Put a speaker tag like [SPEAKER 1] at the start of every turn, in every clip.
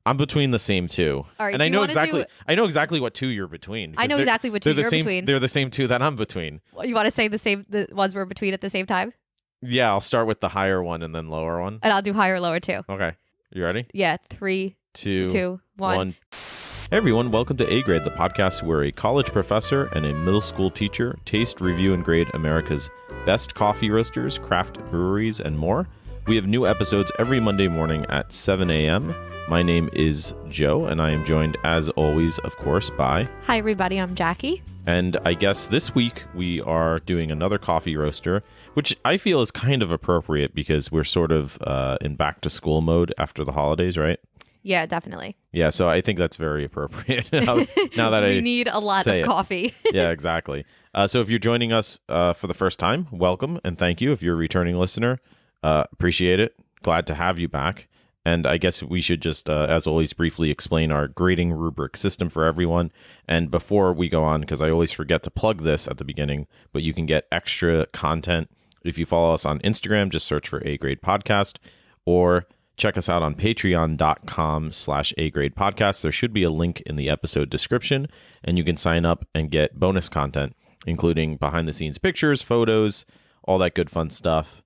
[SPEAKER 1] I'm between the same two.
[SPEAKER 2] All right,
[SPEAKER 1] and I know exactly what two you're between.
[SPEAKER 2] I know exactly what two you're between.
[SPEAKER 1] They're the same two that I'm between.
[SPEAKER 2] You want to say the ones we're between at the same time?
[SPEAKER 1] Yeah, I'll start with the higher one and then lower one.
[SPEAKER 2] And I'll do higher, lower too.
[SPEAKER 1] Okay. You ready?
[SPEAKER 2] Yeah. 3, 2, 1.
[SPEAKER 1] Hey everyone, welcome to A Grade, the podcast where a college professor and a middle school teacher taste, review, and grade America's best coffee roasters, craft breweries, and more. We have new episodes every Monday morning at 7 a.m. My name is Joe, and I am joined, as always, of course, by...
[SPEAKER 2] Hi, everybody. I'm Jackie.
[SPEAKER 1] And I guess this week we are doing another coffee roaster, which I feel is kind of appropriate because we're sort of in back-to-school mode after the holidays, right?
[SPEAKER 2] Yeah, definitely.
[SPEAKER 1] Yeah, so I think that's very appropriate now that
[SPEAKER 2] we need a lot of coffee.
[SPEAKER 1] Yeah, exactly. So if you're joining us for the first time, welcome and thank you. If you're a returning listener, appreciate it. Glad to have you back. And I guess we should just, as always, briefly explain our grading rubric system for everyone. And before we go on, because I always forget to plug this at the beginning, but you can get extra content if you follow us on Instagram. Just search for A Grade Podcast, or check us out on patreon.com/A Grade Podcast. There should be a link in the episode description, and you can sign up and get bonus content, including behind the scenes pictures, photos, all that good fun stuff.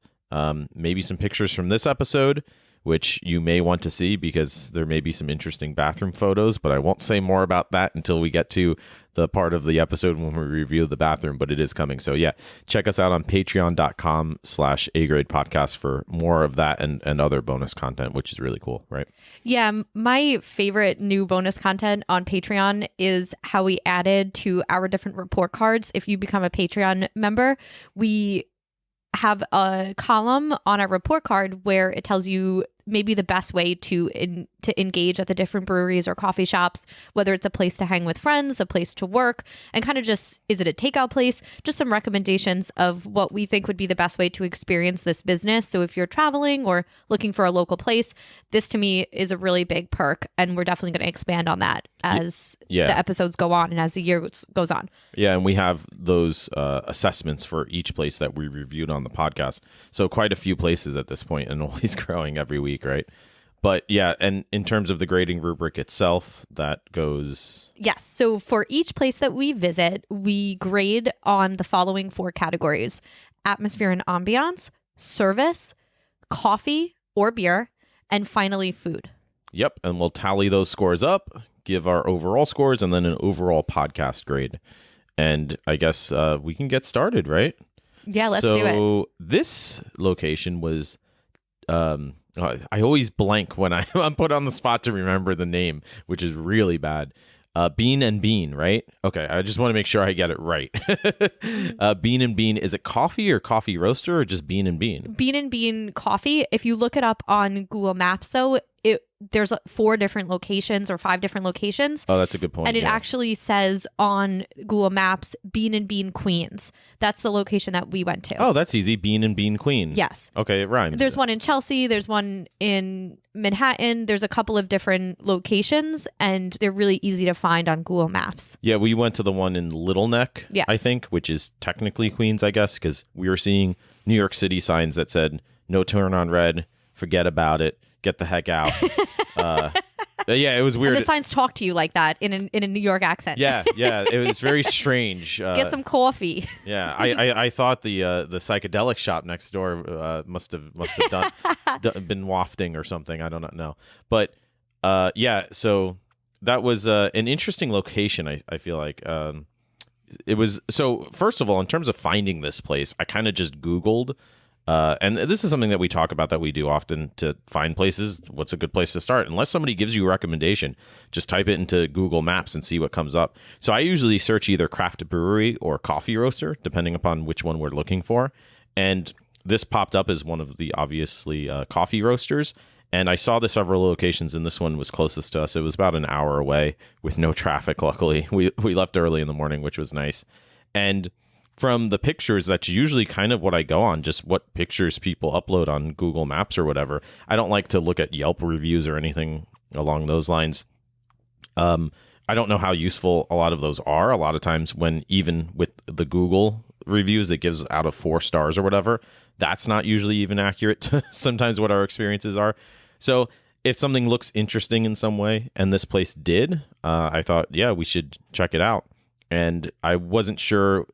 [SPEAKER 1] Maybe some pictures from this episode, which you may want to see because there may be some interesting bathroom photos, but I won't say more about that until we get to the part of the episode when we review the bathroom, but it is coming. So yeah, check us out on patreon.com/A Grade Podcast for more of that and other bonus content, which is really cool, right?
[SPEAKER 2] Yeah, my favorite new bonus content on Patreon is how we added to our different report cards. If you become a Patreon member, we have a column on our report card where it tells you maybe the best way to engage at the different breweries or coffee shops, whether it's a place to hang with friends, a place to work, and kind of just, is it a takeout place? Just some recommendations of what we think would be the best way to experience this business. So if you're traveling or looking for a local place, this to me is a really big perk, and we're definitely going to expand on that as the episodes go on and as the year goes on. Yeah,
[SPEAKER 1] and we have those assessments for each place that we reviewed on the podcast. So quite a few places at this point, and always growing every week, right? But yeah, and in terms of the grading rubric itself, that goes...
[SPEAKER 2] Yes. So for each place that we visit, we grade on the following 4 categories: atmosphere and ambiance, service, coffee or beer, and finally food.
[SPEAKER 1] Yep. And we'll tally those scores up, give our overall scores, and then an overall podcast grade. And I guess we can get started, right?
[SPEAKER 2] Yeah, let's do it.
[SPEAKER 1] So this location was... I always blank when I'm put on the spot to remember the name, which is really bad. Bean and Bean, right? Okay, I just want to make sure I get it right. Bean and Bean, is it coffee or coffee roaster or just Bean and Bean?
[SPEAKER 2] Bean and Bean coffee. If you look it up on Google Maps, though, there's 4 different locations or 5 different locations.
[SPEAKER 1] Oh, that's a good point.
[SPEAKER 2] And it actually says on Google Maps, Bean and Bean Queens. That's the location that we went to.
[SPEAKER 1] Oh, that's easy. Bean and Bean Queens.
[SPEAKER 2] Yes.
[SPEAKER 1] Okay, it rhymes.
[SPEAKER 2] There's one in Chelsea. There's one in Manhattan. There's a couple of different locations, and they're really easy to find on Google Maps.
[SPEAKER 1] Yeah, we went to the one in Little Neck,
[SPEAKER 2] yes,
[SPEAKER 1] I think, which is technically Queens, I guess, because we were seeing New York City signs that said, no turn on red, forget about it, get the heck out. Yeah, it was weird.
[SPEAKER 2] And the signs talk to you like that in a New York accent.
[SPEAKER 1] Yeah, it was very strange.
[SPEAKER 2] Get some coffee.
[SPEAKER 1] Yeah, I thought the psychedelic shop next door must have been wafting or something. I don't know, but yeah. So that was an interesting location. I feel like it was. So first of all, in terms of finding this place, I kind of just Googled. And this is something that we talk about, that we do often to find places. What's a good place to start? Unless somebody gives you a recommendation, just type it into Google Maps and see what comes up. So I usually search either craft brewery or coffee roaster, depending upon which one we're looking for. And this popped up as one of the obviously coffee roasters. And I saw the several locations, and this one was closest to us. It was about an hour away with no traffic, luckily. We left early in the morning, which was nice. And from the pictures, that's usually kind of what I go on, just what pictures people upload on Google Maps or whatever. I don't like to look at Yelp reviews or anything along those lines. I don't know how useful a lot of those are. A lot of times when even with the Google reviews that gives out of 4 stars or whatever, that's not usually even accurate to sometimes what our experiences are. So if something looks interesting in some way, and this place did, I thought, yeah, we should check it out. And I wasn't sure.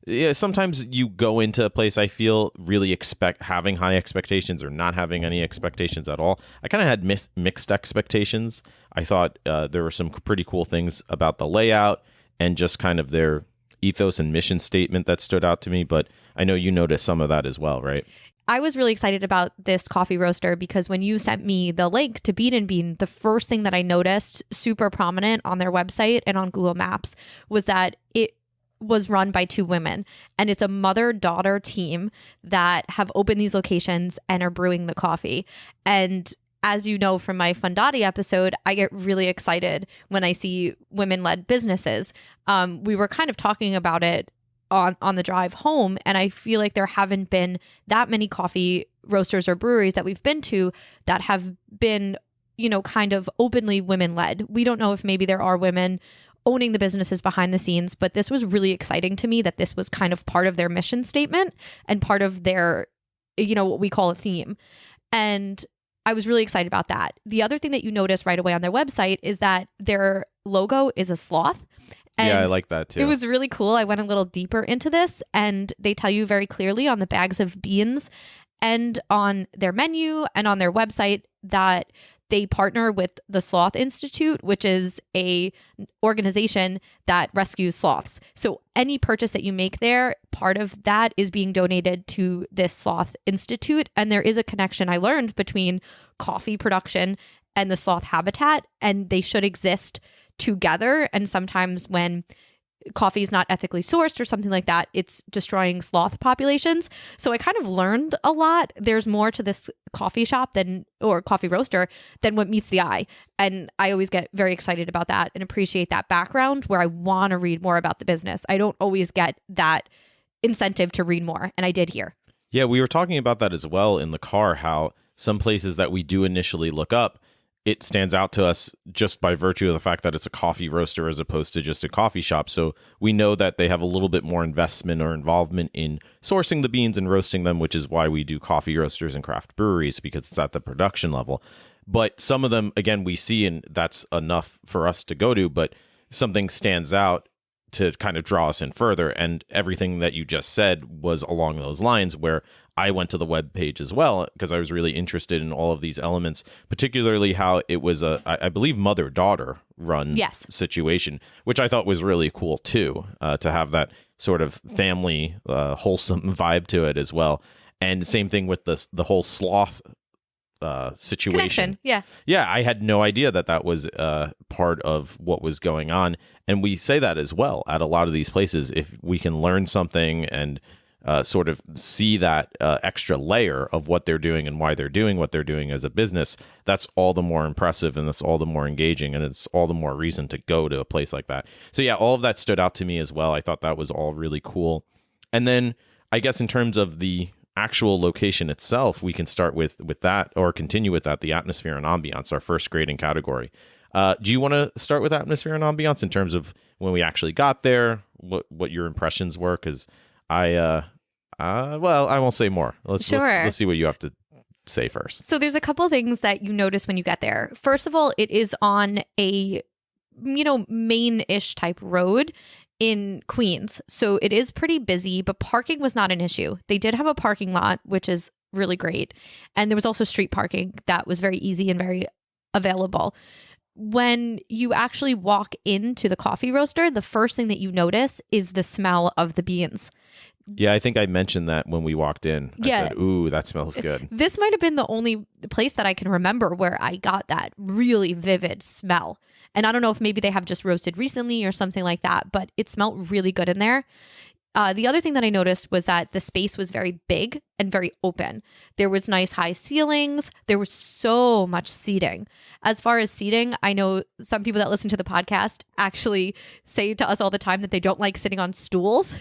[SPEAKER 1] Yeah, sometimes you go into a place, I feel, really having high expectations or not having any expectations at all. I kind of had mixed expectations. I thought there were some pretty cool things about the layout and just kind of their ethos and mission statement that stood out to me. But I know you noticed some of that as well, right?
[SPEAKER 2] I was really excited about this coffee roaster because when you sent me the link to Bean and Bean, the first thing that I noticed super prominent on their website and on Google Maps was that it was run by two women, and it's a mother-daughter team that have opened these locations and are brewing the coffee. And as you know from my Fundati episode, I get really excited when I see women-led businesses. We were kind of talking about it on the drive home, and I feel like there haven't been that many coffee roasters or breweries that we've been to that have been, kind of openly women-led. We don't know if maybe there are women owning the businesses behind the scenes, but this was really exciting to me that this was kind of part of their mission statement and part of their, what we call a theme. And I was really excited about that. The other thing that you notice right away on their website is that their logo is a sloth. And
[SPEAKER 1] yeah, I like that too.
[SPEAKER 2] It was really cool. I went a little deeper into this, and they tell you very clearly on the bags of beans and on their menu and on their website that they partner with the Sloth Institute, which is a organization that rescues sloths. So any purchase that you make there, part of that is being donated to this Sloth Institute. And there is a connection I learned between coffee production and the sloth habitat, and they should exist together. And sometimes when coffee is not ethically sourced or something like that, it's destroying sloth populations. So I kind of learned a lot. There's more to this coffee shop or coffee roaster than what meets the eye. And I always get very excited about that and appreciate that background where I want to read more about the business. I don't always get that incentive to read more. And I did here.
[SPEAKER 1] Yeah, we were talking about that as well in the car, how some places that we do initially look up, it stands out to us just by virtue of the fact that it's a coffee roaster as opposed to just a coffee shop. So we know that they have a little bit more investment or involvement in sourcing the beans and roasting them, which is why we do coffee roasters and craft breweries, because it's at the production level. But some of them, again, we see, and that's enough for us to go to, but something stands out to kind of draw us in further. And everything that you just said was along those lines, where I went to the web page as well because I was really interested in all of these elements, particularly how it was I believe mother-daughter run situation, which I thought was really cool too, to have that sort of family wholesome vibe to it as well. And same thing with the whole sloth situation.
[SPEAKER 2] Connection.
[SPEAKER 1] Yeah, I had no idea that was part of what was going on. And we say that as well at a lot of these places. If we can learn something and sort of see that extra layer of what they're doing and why they're doing what they're doing as a business, that's all the more impressive, and that's all the more engaging, and it's all the more reason to go to a place like that. So yeah, all of that stood out to me as well. I thought that was all really cool. And then I guess in terms of the actual location itself, we can start with that, or continue with that, the atmosphere and ambiance, our first grading category. Do you want to start with atmosphere and ambiance in terms of when we actually got there, what your impressions were? Because I won't say more. Let's see what you have to say first.
[SPEAKER 2] So there's a couple of things that you notice when you get there. First of all, it is on a, main-ish type road in Queens. So it is pretty busy, but parking was not an issue. They did have a parking lot, which is really great. And there was also street parking that was very easy and very available. When you actually walk into the coffee roaster, the first thing that you notice is the smell of the beans.
[SPEAKER 1] Yeah, I think I mentioned that when we walked in. I said, ooh, that smells good.
[SPEAKER 2] This might have been the only place that I can remember where I got that really vivid smell. And I don't know if maybe they have just roasted recently or something like that, but it smelled really good in there. The other thing that I noticed was that the space was very big and very open. There was nice high ceilings. There was so much seating. As far as seating, I know some people that listen to the podcast actually say to us all the time that they don't like sitting on stools.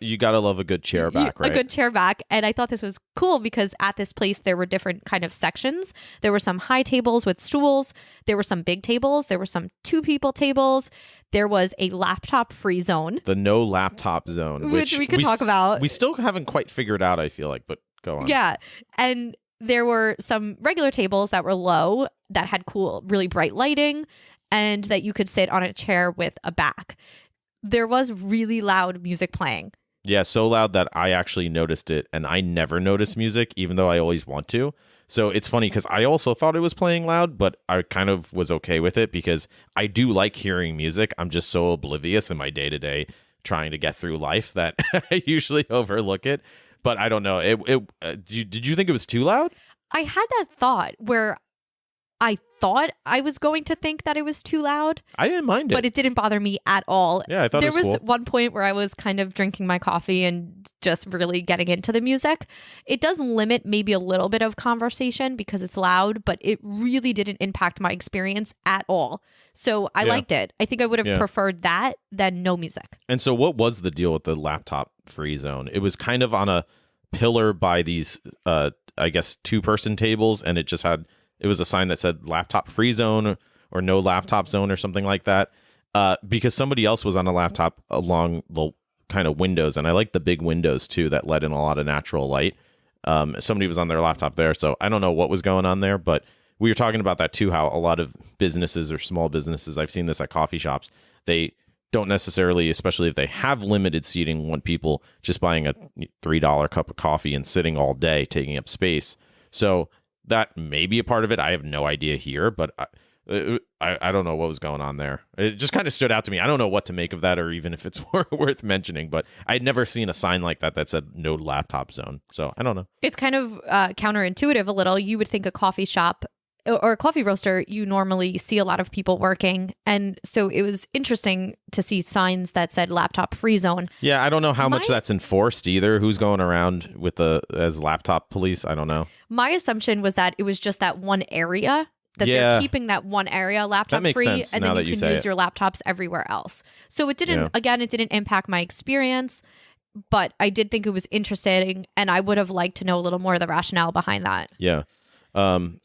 [SPEAKER 1] You gotta love a good chair back, right?
[SPEAKER 2] A good chair back. And I thought this was cool because at this place, there were different kind of sections. There were some high tables with stools. There were some big tables. There were some 2-people tables. There was a laptop-free zone.
[SPEAKER 1] The no laptop zone.
[SPEAKER 2] Which we could talk about.
[SPEAKER 1] We still haven't quite figured out, I feel like, but go on.
[SPEAKER 2] Yeah. And there were some regular tables that were low that had cool, really bright lighting and that you could sit on a chair with a back. There was really loud music playing.
[SPEAKER 1] Yeah, so loud that I actually noticed it, and I never notice music, even though I always want to. So it's funny because I also thought it was playing loud, but I kind of was okay with it because I do like hearing music. I'm just so oblivious in my day-to-day trying to get through life that I usually overlook it. But I don't know. Did you think it was too loud?
[SPEAKER 2] I had that thought where I thought I was going to think that it was too loud.
[SPEAKER 1] I didn't mind it.
[SPEAKER 2] But it didn't bother me at all.
[SPEAKER 1] Yeah, I thought
[SPEAKER 2] there
[SPEAKER 1] it was cool.
[SPEAKER 2] one point where I was kind of drinking my coffee and just really getting into the music. It does limit maybe a little bit of conversation because it's loud, but it really didn't impact my experience at all. So I liked it. I think I would have preferred that than no music.
[SPEAKER 1] And so what was the deal with the laptop free zone? It was kind of on a pillar by these, I guess, 2-person tables, and it was a sign that said laptop free zone or no laptop zone or something like that. Because somebody else was on a laptop along the kind of windows, and I like the big windows too that let in a lot of natural light. Somebody was on their laptop there, so I don't know what was going on there, but we were talking about that too, how a lot of businesses or small businesses, I've seen this at coffee shops, they don't necessarily, especially if they have limited seating, want people just buying a $3 cup of coffee and sitting all day, taking up space. So that may be a part of it. I have no idea here, but I don't know what was going on there. It just kind of stood out to me. I don't know what to make of that or even if it's worth mentioning, but I'd never seen a sign like that said no laptop zone. So I don't know.
[SPEAKER 2] It's kind of counterintuitive a little. You would think a coffee shop or a coffee roaster, you normally see a lot of people working. And so it was interesting to see signs that said laptop free zone.
[SPEAKER 1] Yeah, I don't know how much that's enforced either. Who's going around with as laptop police? I don't know.
[SPEAKER 2] My assumption was that it was just that one area, that they're keeping that one area laptop free,
[SPEAKER 1] sense,
[SPEAKER 2] and then you can use your laptops everywhere else. So it didn't, again, it didn't impact my experience, but I did think it was interesting, and I would have liked to know a little more of the rationale behind that.
[SPEAKER 1] Yeah.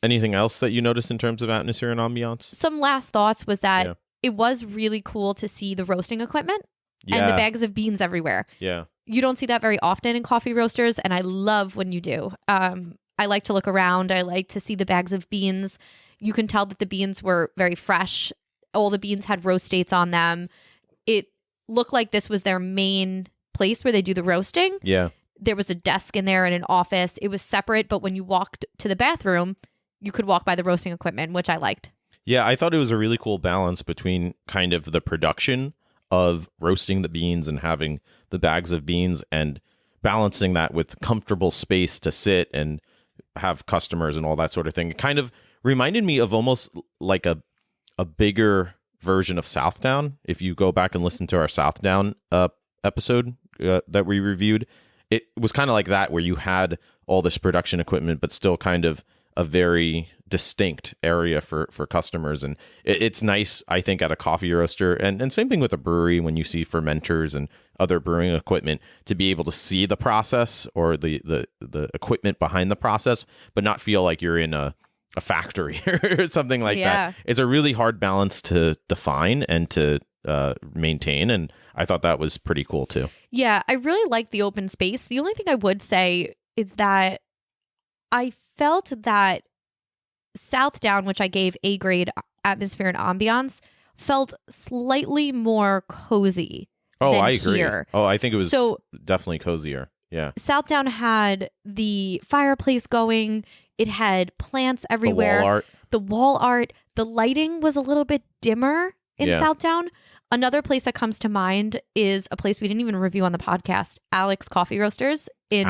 [SPEAKER 1] Anything else that you noticed in terms of atmosphere and ambiance?
[SPEAKER 2] Some last thoughts was that it was really cool to see the roasting equipment and the bags of beans everywhere.
[SPEAKER 1] Yeah.
[SPEAKER 2] You don't see that very often in coffee roasters, and I love when you do. I like to look around. I like to see the bags of beans. You can tell that the beans were very fresh. All the beans had roast dates on them. It looked like this was their main place where they do the roasting.
[SPEAKER 1] Yeah.
[SPEAKER 2] There was a desk in there and an office. It was separate, but when you walked to the bathroom, you could walk by the roasting equipment, which I liked.
[SPEAKER 1] Yeah, I thought it was a really cool balance between kind of the production of roasting the beans and having the bags of beans and balancing that with comfortable space to sit and have customers and all that sort of thing. It kind of reminded me of almost like a bigger version of Southdown. If you go back and listen to our Southdown episode that we reviewed, it was kind of like that, where you had all this production equipment, but still kind of a very distinct area for customers. And it's nice, I think, at a coffee roaster, and same thing with a brewery, when you see fermenters and other brewing equipment, to be able to see the process or the equipment behind the process, but not feel like you're in a factory or something like that. It's a really hard balance to define and to maintain, and I thought that was pretty cool too.
[SPEAKER 2] Yeah, I really like the open space. The only thing I would say is that I felt that Southdown, which I gave A grade atmosphere and ambiance, felt slightly more cozy.
[SPEAKER 1] Oh,
[SPEAKER 2] than
[SPEAKER 1] I agree.
[SPEAKER 2] Here.
[SPEAKER 1] Oh, I think it was definitely cozier. Yeah.
[SPEAKER 2] Southdown had the fireplace going. It had plants everywhere. The wall art. The lighting was a little bit dimmer in Southdown. Another place that comes to mind is a place we didn't even review on the podcast, Alex Coffee Roasters in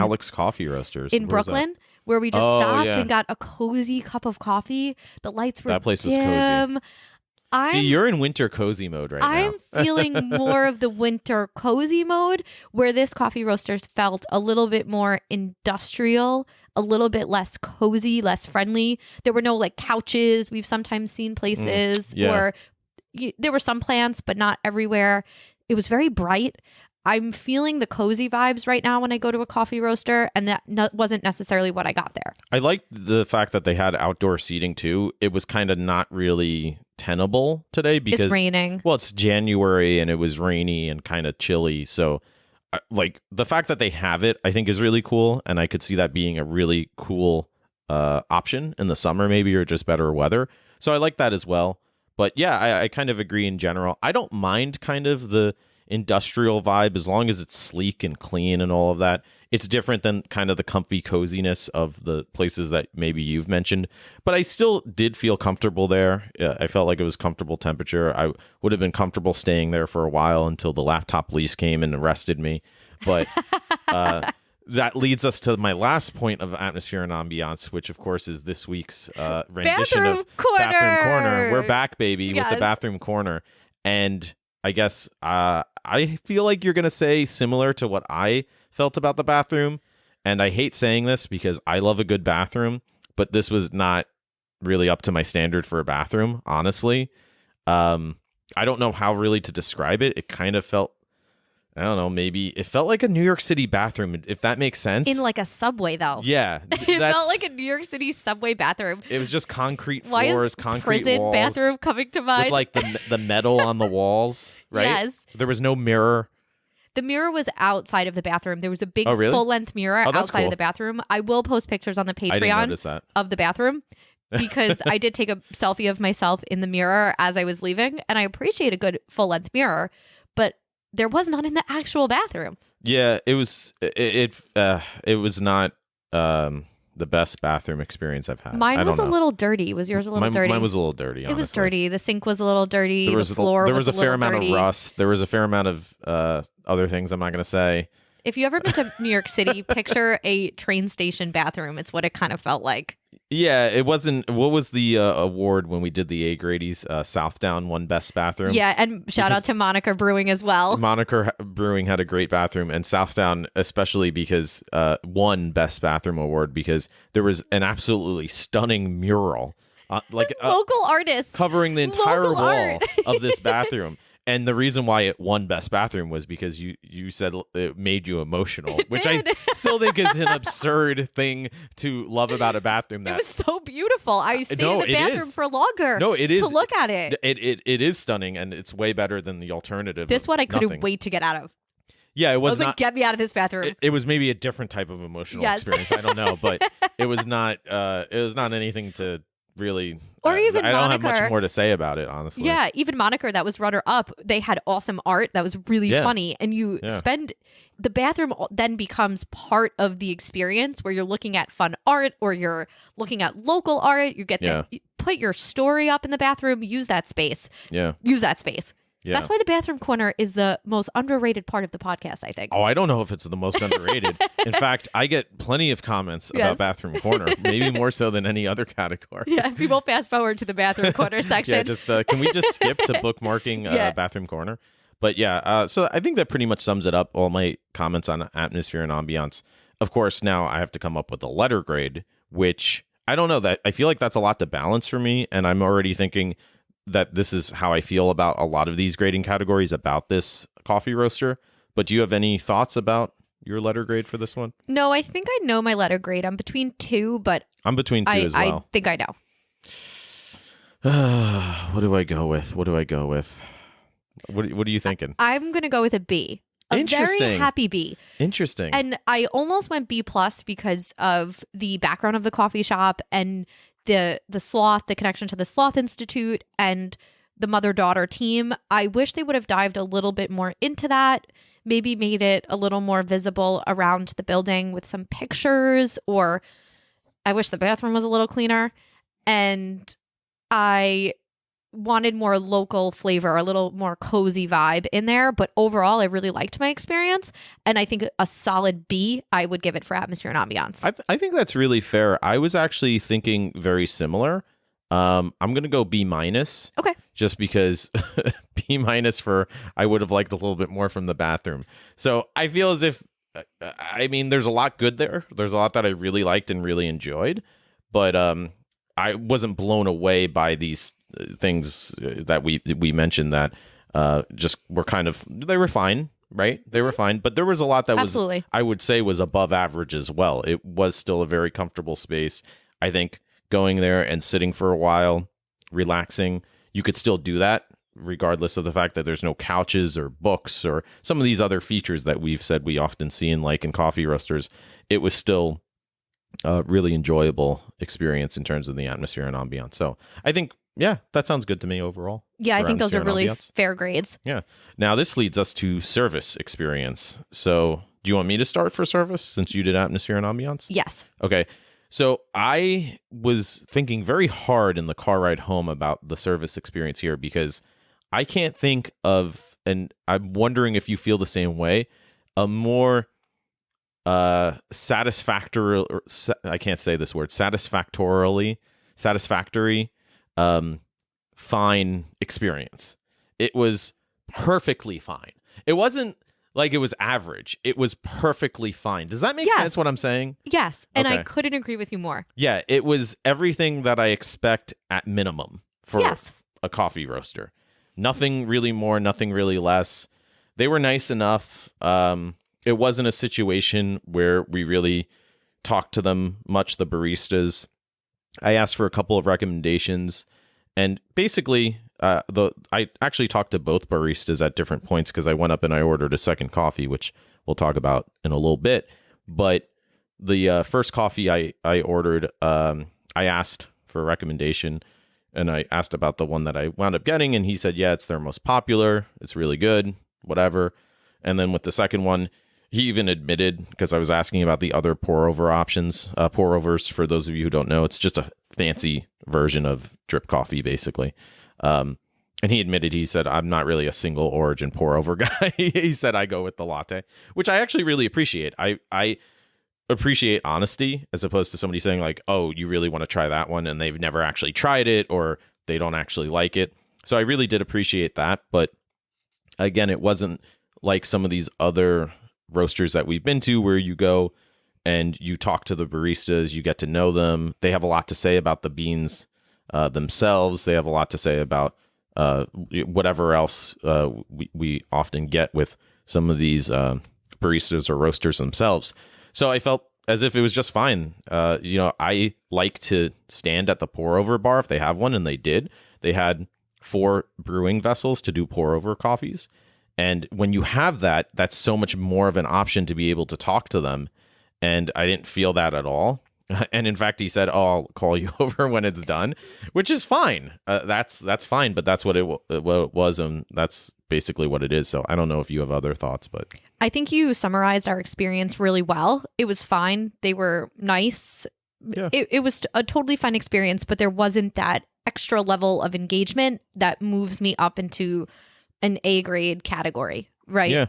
[SPEAKER 2] Brooklyn, where we just stopped and got a cozy cup of coffee. The lights were
[SPEAKER 1] That place
[SPEAKER 2] dim.
[SPEAKER 1] was cozy. See, you're in winter cozy mode right now.
[SPEAKER 2] I'm feeling more of the winter cozy mode, where this coffee roasters felt a little bit more industrial, a little bit less cozy, less friendly. There were no like couches we've sometimes seen places, or there were some plants, but not everywhere. It was very bright. I'm feeling the cozy vibes right now when I go to a coffee roaster, and that wasn't necessarily what I got there.
[SPEAKER 1] I liked the fact that they had outdoor seating too. It was kind of not really tenable today because
[SPEAKER 2] it's raining.
[SPEAKER 1] Well, it's January and it was rainy and kind of chilly. So like the fact that they have it, I think, is really cool. And I could see that being a really cool option in the summer, maybe, or just better weather. So I like that as well. But yeah, I kind of agree in general. I don't mind kind of the industrial vibe as long as it's sleek and clean and all of that. It's different than kind of the comfy coziness of the places that maybe you've mentioned. But I still did feel comfortable there. I felt like it was comfortable temperature. I would have been comfortable staying there for a while until the laptop police came and arrested me. But that leads us to my last point of atmosphere and ambiance, which of course is this week's rendition of Bathroom Corner. We're back, baby, with the Bathroom Corner. And I guess I feel like you're going to say similar to what I felt about the bathroom. And I hate saying this because I love a good bathroom, but this was not really up to my standard for a bathroom, honestly. I don't know how really to describe it. It kind of felt, I don't know, maybe it felt like a New York City bathroom, if that makes sense.
[SPEAKER 2] In like a subway, though.
[SPEAKER 1] Yeah.
[SPEAKER 2] It felt like a New York City subway bathroom.
[SPEAKER 1] It was just concrete
[SPEAKER 2] Why
[SPEAKER 1] floors,
[SPEAKER 2] is
[SPEAKER 1] concrete
[SPEAKER 2] prison
[SPEAKER 1] walls.
[SPEAKER 2] bathroom coming to mind?
[SPEAKER 1] With like the metal on the walls, right?
[SPEAKER 2] Yes.
[SPEAKER 1] There was no mirror.
[SPEAKER 2] The mirror was outside of the bathroom. There was a big
[SPEAKER 1] really?
[SPEAKER 2] full-length mirror
[SPEAKER 1] that's
[SPEAKER 2] outside
[SPEAKER 1] cool.
[SPEAKER 2] of the bathroom. I will post pictures on the
[SPEAKER 1] I didn't
[SPEAKER 2] Patreon
[SPEAKER 1] notice that.
[SPEAKER 2] of the bathroom because I did take a selfie of myself in the mirror as I was leaving, and I appreciate a good full-length mirror, but there was none in the actual bathroom.
[SPEAKER 1] Yeah, it was not the best bathroom experience I've had.
[SPEAKER 2] Mine was a little dirty. Was yours a little dirty?
[SPEAKER 1] Mine was a little dirty, honestly.
[SPEAKER 2] It was dirty. The sink was a little dirty.
[SPEAKER 1] There was
[SPEAKER 2] the floor
[SPEAKER 1] there was a fair amount
[SPEAKER 2] dirty.
[SPEAKER 1] of rust. There was a fair amount of other things I'm not going to say.
[SPEAKER 2] If you ever been to New York City, picture a train station bathroom. It's what it kind of felt like.
[SPEAKER 1] Yeah, it wasn't. What was the award when we did the A Grady's? Southdown won best bathroom.
[SPEAKER 2] Yeah, and shout out to Monica Brewing as well.
[SPEAKER 1] Monica Brewing had a great bathroom, and Southdown especially because won best bathroom award because there was an absolutely stunning mural,
[SPEAKER 2] local artists
[SPEAKER 1] covering the entire
[SPEAKER 2] local
[SPEAKER 1] wall
[SPEAKER 2] art.
[SPEAKER 1] of this bathroom. And the reason why it won best bathroom was because you said it made you emotional, which I still think is an absurd thing to love about a bathroom. That
[SPEAKER 2] it was so beautiful. I stayed in the bathroom for longer.
[SPEAKER 1] No, it is
[SPEAKER 2] to look at it.
[SPEAKER 1] It is stunning, and it's way better than the alternative.
[SPEAKER 2] This one I couldn't
[SPEAKER 1] nothing.
[SPEAKER 2] wait to get out of.
[SPEAKER 1] Yeah, it was
[SPEAKER 2] I was
[SPEAKER 1] not.
[SPEAKER 2] Like, get me out of this bathroom.
[SPEAKER 1] It was maybe a different type of emotional experience. I don't know, but it was not. It was not anything to really.
[SPEAKER 2] Or even
[SPEAKER 1] I don't have
[SPEAKER 2] Moniker.
[SPEAKER 1] much more to say about it, honestly.
[SPEAKER 2] Yeah, even Moniker, that was runner up. They had awesome art that was really funny, and you spend the bathroom then becomes part of the experience where you're looking at fun art or you're looking at local art. You get you put your story up in the bathroom. Use that space.
[SPEAKER 1] Yeah,
[SPEAKER 2] use that space.
[SPEAKER 1] Yeah.
[SPEAKER 2] That's why the bathroom corner is the most underrated part of the podcast, I think.
[SPEAKER 1] Oh, I don't know if it's the most underrated. In fact, I get plenty of comments about bathroom corner, maybe more so than any other category.
[SPEAKER 2] Yeah, people fast forward to the bathroom corner section.
[SPEAKER 1] Yeah, just can we just skip to bookmarking bathroom corner? But yeah, so I think that pretty much sums it up. All my comments on atmosphere and ambiance. Of course, now I have to come up with a letter grade, which I don't know that I feel like that's a lot to balance for me, and I'm already thinking that this is how I feel about a lot of these grading categories about this coffee roaster. But do you have any thoughts about your letter grade for this one?
[SPEAKER 2] No, I think I know my letter grade. I'm between 2, but
[SPEAKER 1] I'm between 2 as well.
[SPEAKER 2] I think I know.
[SPEAKER 1] What do I go with? What are you thinking?
[SPEAKER 2] I'm going to go with a B. A very happy B.
[SPEAKER 1] Interesting.
[SPEAKER 2] And I almost went B+ because of the background of the coffee shop and the sloth, the connection to the Sloth Institute and the mother-daughter team. I wish they would have dived a little bit more into that, maybe made it a little more visible around the building with some pictures, or I wish the bathroom was a little cleaner. And I wanted more local flavor, a little more cozy vibe in there. But overall, I really liked my experience. And I think a solid B I would give it for atmosphere and ambiance.
[SPEAKER 1] I think that's really fair. I was actually thinking very similar. I'm going to go B-.
[SPEAKER 2] Okay.
[SPEAKER 1] Just because B- for I would have liked a little bit more from the bathroom. So I feel as if, I mean, there's a lot good there. There's a lot that I really liked and really enjoyed. But I wasn't blown away by these things that we mentioned that just were kind of, they were fine, right? They were fine, but there was a lot that was, I would say, was above average as well. It was still a very comfortable space. I think going there and sitting for a while, relaxing, you could still do that regardless of the fact that there's no couches or books or some of these other features that we've said we often see in coffee roasters. It was still really enjoyable experience in terms of the atmosphere and ambiance. So I think, yeah, that sounds good to me overall.
[SPEAKER 2] Yeah, I
[SPEAKER 1] for
[SPEAKER 2] think those
[SPEAKER 1] atmosphere
[SPEAKER 2] are
[SPEAKER 1] and
[SPEAKER 2] really
[SPEAKER 1] ambiance.
[SPEAKER 2] fair grades.
[SPEAKER 1] Yeah. Now this leads us to service experience. So do you want me to start for service since you did atmosphere and ambiance?
[SPEAKER 2] Yes.
[SPEAKER 1] Okay. So I was thinking very hard in the car ride home about the service experience here because I can't think of, and I'm wondering if you feel the same way, a more satisfactory, I can't say this word, satisfactory, fine experience. It was perfectly fine. It wasn't like it was average. It was perfectly fine. Does that make sense what I'm saying?
[SPEAKER 2] Yes. And I
[SPEAKER 1] Okay.
[SPEAKER 2] couldn't agree with you more.
[SPEAKER 1] Yeah, it was everything that I expect at minimum for a coffee roaster. Nothing really more, nothing really less. They were nice enough. It wasn't a situation where we really talked to them much, the baristas. I asked for a couple of recommendations, and basically, I actually talked to both baristas at different points because I went up and I ordered a second coffee, which we'll talk about in a little bit. But the first coffee I ordered, I asked for a recommendation, and I asked about the one that I wound up getting, and he said, yeah, it's their most popular. It's really good, whatever. And then with the second one, he even admitted, because I was asking about the other pour-over options. Pour-overs, for those of you who don't know, it's just a fancy version of drip coffee, basically. And he admitted, he said, I'm not really a single origin pour-over guy. He said, I go with the latte, which I actually really appreciate. I appreciate honesty as opposed to somebody saying like, oh, you really want to try that one, and they've never actually tried it or they don't actually like it. So I really did appreciate that. But again, it wasn't like some of these other roasters that we've been to where you go and you talk to the baristas, you get to know them. They have a lot to say about the beans themselves. They have a lot to say about whatever else we often get with some of these baristas or roasters themselves. So I felt as if it was just fine. I like to stand at the pour over bar if they have one, and they did. They had 4 brewing vessels to do pour over coffees. And when you have that, that's so much more of an option to be able to talk to them. And I didn't feel that at all. And in fact, he said, oh, I'll call you over when it's done, which is fine. That's fine. But that's what it was. And that's basically what it is. So I don't know if you have other thoughts, but
[SPEAKER 2] I think you summarized our experience really well. It was fine. They were nice.
[SPEAKER 1] Yeah.
[SPEAKER 2] It was a totally fine experience, but there wasn't that extra level of engagement that moves me up into an A grade category, right?
[SPEAKER 1] Yeah.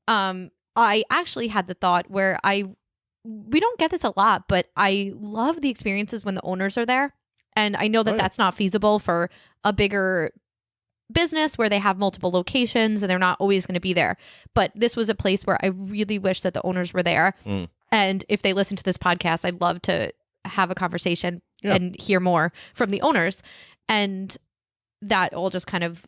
[SPEAKER 2] I actually had the thought where we don't get this a lot, but I love the experiences when the owners are there. And I know that that's not feasible for a bigger business where they have multiple locations and they're not always going to be there. But this was a place where I really wish that the owners were there. And if they listen to this podcast, I'd love to have a conversation and hear more from the owners. And that all just kind of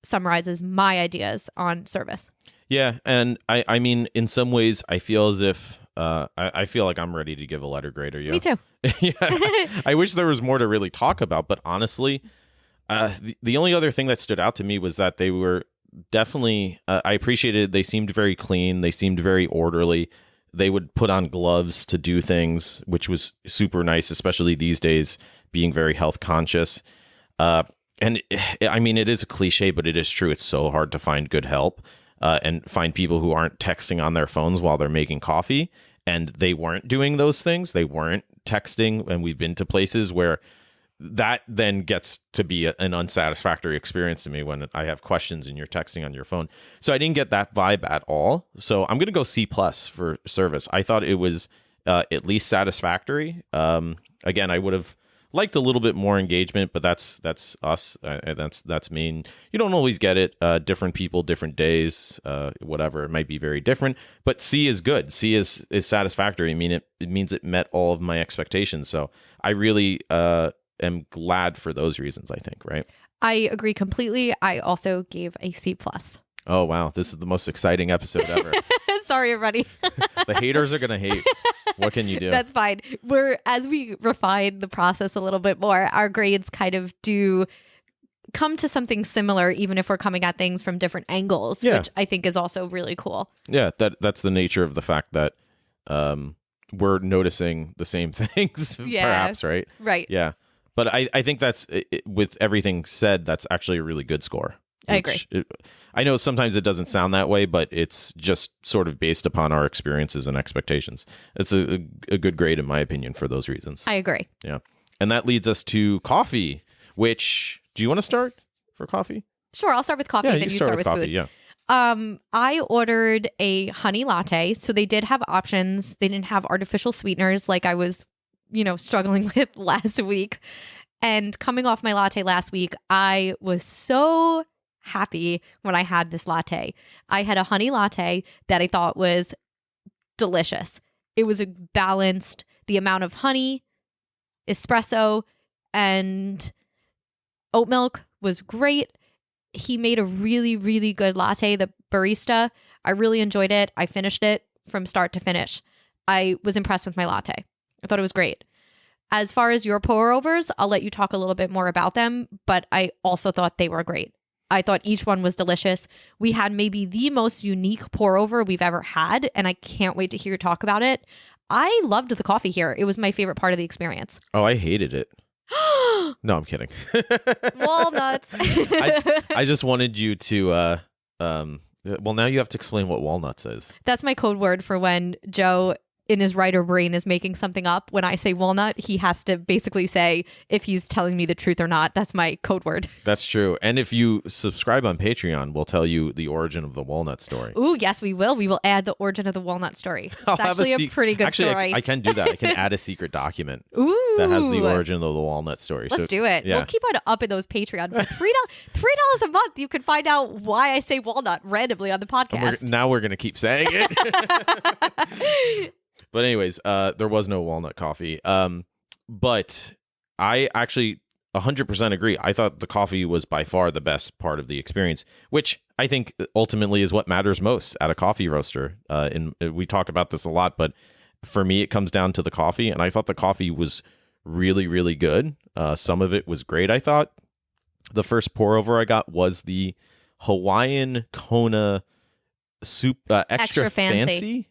[SPEAKER 2] summarizes my ideas on service.
[SPEAKER 1] Yeah. And I mean, in some ways, I feel as if I feel like I'm ready to give a letter grade. Are you?
[SPEAKER 2] Me too.
[SPEAKER 1] Yeah. I wish there was more to really talk about, but honestly, the only other thing that stood out to me was that they were definitely, I appreciated, they seemed very clean. They seemed very orderly. They would put on gloves to do things, which was super nice, especially these days, being very health conscious. And I mean, it is a cliche, but it is true. It's so hard to find good help and find people who aren't texting on their phones while they're making coffee. And they weren't doing those things. They weren't texting. And we've been to places where that then gets to be an unsatisfactory experience to me when I have questions and you're texting on your phone. So I didn't get that vibe at all. So I'm going to go C+ for service. I thought it was at least satisfactory. Again, I would have liked a little bit more engagement, but that's us. That's me. And you don't always get it. Different people, different days, whatever. It might be very different. But C is good. C is satisfactory. I mean, it means it met all of my expectations. So I really am glad for those reasons, I think, right?
[SPEAKER 2] I agree completely. I also gave a C+.
[SPEAKER 1] Oh, wow. This is the most exciting episode ever.
[SPEAKER 2] Sorry, everybody.
[SPEAKER 1] The haters are going to hate. What can you do?
[SPEAKER 2] That's fine. As we refine the process a little bit more, our grades kind of do come to something similar, even if we're coming at things from different angles, which I think is also really cool.
[SPEAKER 1] Yeah, that's the nature of the fact that we're noticing the same things, perhaps, right?
[SPEAKER 2] Right.
[SPEAKER 1] Yeah. But I think that's, with everything said, that's actually a really good score.
[SPEAKER 2] I agree.
[SPEAKER 1] I know sometimes it doesn't sound that way, but it's just sort of based upon our experiences and expectations. It's a good grade, in my opinion, for those reasons.
[SPEAKER 2] I agree.
[SPEAKER 1] Yeah. And that leads us to coffee, which, do you want to start for coffee?
[SPEAKER 2] Sure, I'll start with coffee,
[SPEAKER 1] Yeah,
[SPEAKER 2] then you start with
[SPEAKER 1] coffee,
[SPEAKER 2] food.
[SPEAKER 1] yeah.
[SPEAKER 2] I ordered a honey latte, so they did have options. They didn't have artificial sweeteners like I was, struggling with last week. And coming off my latte last week, I was so happy when I had this latte. I had a honey latte that I thought was delicious. It was balanced. The amount of honey, espresso, and oat milk was great. He made a really, really good latte, the barista. I really enjoyed it. I finished it from start to finish. I was impressed with my latte. I thought it was great. As far as your pour-overs, I'll let you talk a little bit more about them, but I also thought they were great. I thought each one was delicious. We had maybe the most unique pour-over we've ever had, and I can't wait to hear you talk about it. I loved the coffee here. It was my favorite part of the experience.
[SPEAKER 1] Oh, I hated it. No, I'm kidding.
[SPEAKER 2] Walnuts.
[SPEAKER 1] I just wanted you to, well, now you have to explain what walnuts is.
[SPEAKER 2] That's my code word for when Joe in his writer brain is making something up. When I say walnut, he has to basically say if he's telling me the truth or not. That's my code word.
[SPEAKER 1] That's true. And if you subscribe on Patreon, we'll tell you the origin of the walnut story.
[SPEAKER 2] Ooh, yes, we will. We will add the origin of the walnut story. It's actually a pretty good story.
[SPEAKER 1] I can do that. I can add a secret document
[SPEAKER 2] Ooh.
[SPEAKER 1] that has the origin of the walnut story.
[SPEAKER 2] Let's do it.
[SPEAKER 1] Yeah.
[SPEAKER 2] We'll keep on upping those Patreon. For $3 a month, you can find out why I say walnut randomly on the podcast.
[SPEAKER 1] Now we're going to keep saying it. But anyways, there was no walnut coffee. But I actually 100% agree. I thought the coffee was by far the best part of the experience, which I think ultimately is what matters most at a coffee roaster. We talk about this a lot, but for me, it comes down to the coffee. And I thought the coffee was really, really good. Some of it was great, I thought. The first pour over I got was the Hawaiian Kona soup, extra fancy,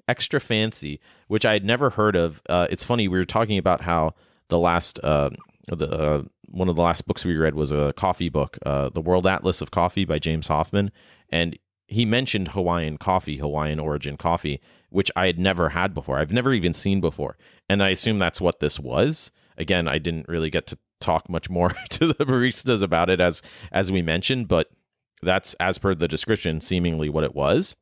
[SPEAKER 1] which I had never heard of. It's funny, we were talking about how the last one of the last books we read was a coffee book, The World Atlas of Coffee by James Hoffman, and he mentioned Hawaiian origin coffee, which I had never had before. I've never even seen before, and I assume that's what this was. Again, I didn't really get to talk much more to the baristas about it as we mentioned, but that's, as per the description, seemingly what it was.